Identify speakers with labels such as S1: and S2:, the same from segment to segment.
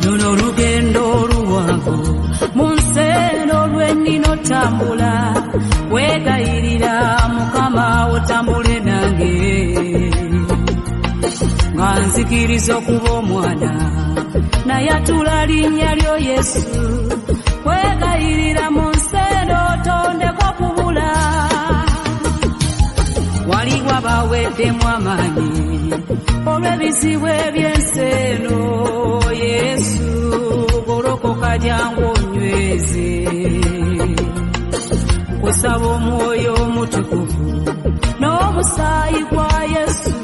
S1: Luno lugendo luwanvu munseno lwenino tambula wegayirira Mukama otambule nange nga nzikiriza okuba omwana naye atula linnya lyo Yesu wegayirira munseno tondeko kubula waliwo abaweddemu amaanyi olw'ebizibu eby'enseno Yesu golokoka jangu onyweze nkusaba omwoyo omutukuvu n'omusaayi gwa Yesu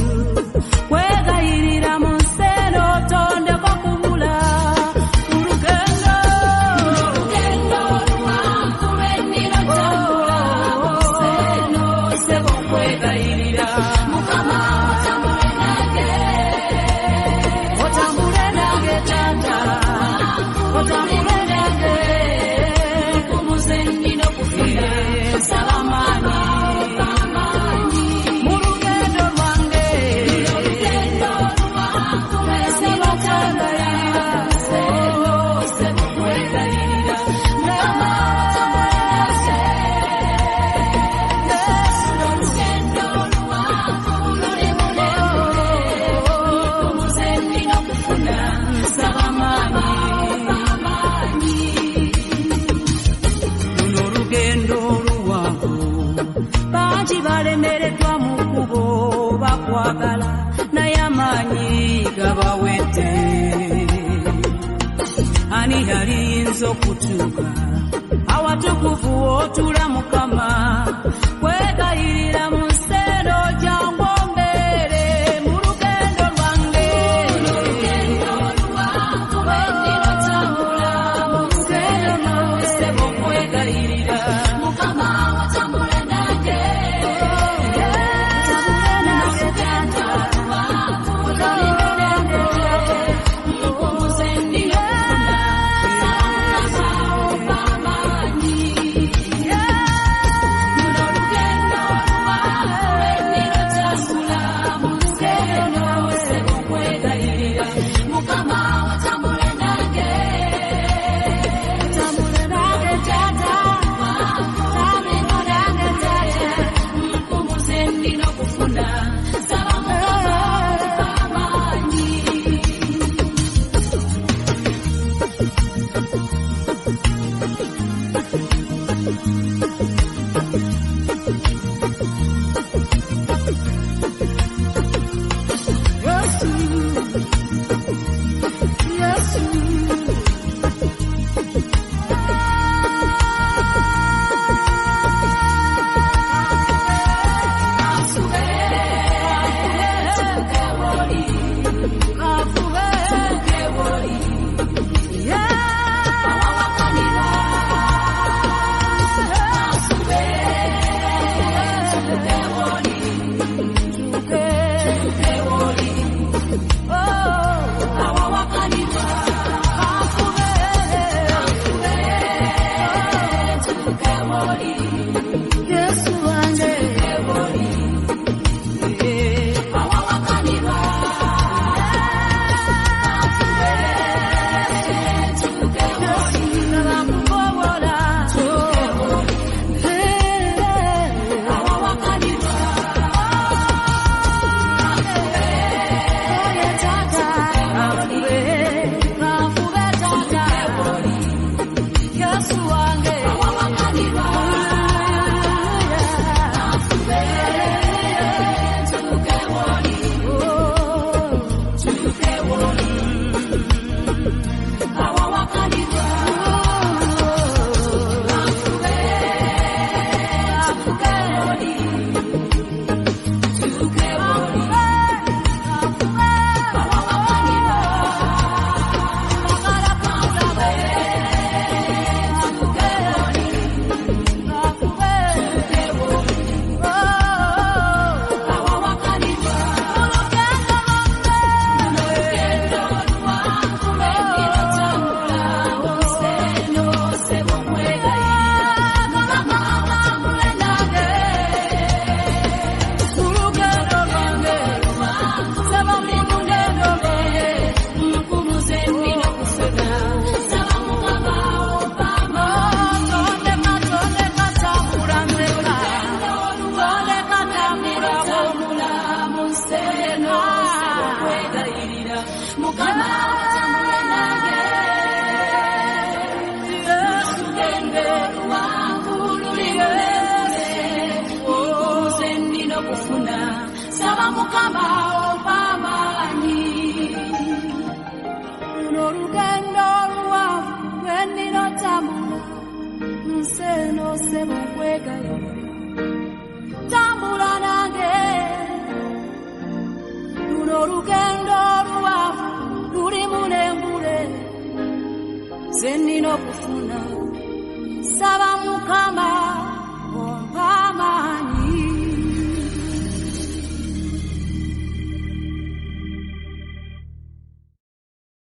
S1: wegayirira mu nseno tondeko kubula urugendo luwanvu lwennina tambula mu nseno sebo kwegayirira Mukama otambule nange tata otambule nange kumuze nnina okufira salamani mu lugendo lwange sebakandayirira sebukwegayirira kumuze nnina okufuna salamani luno lugendo luwanvu bangi balemereddwa mu kkubo bakwagala naye amaanyi gabawedde ani aliyinza okutuuka awatukuvu w'otula Mukama kwegayirira mu nseno jangu ombeere mu lugendo lwange luwanvu lwennina tambula mu nseno sebo kwegayirira Mukama otambule nange tata otambule nange nkumuze nnina okufuna amaanyi luno lugendo luwanvu lwennina tambula mu nseno sebo kwegayirira Mukama otambule nange otambule nange tata nkumuze nnina okufuna salamu amaanyi Yesu Mukama opamani luno lugendo luwanvu lwe nnina otambula nsi eno ssebo nkwegayiririra tambula nange luno lugendo luwanvu lulimu n'engule ze nnina okufuna saba Mukama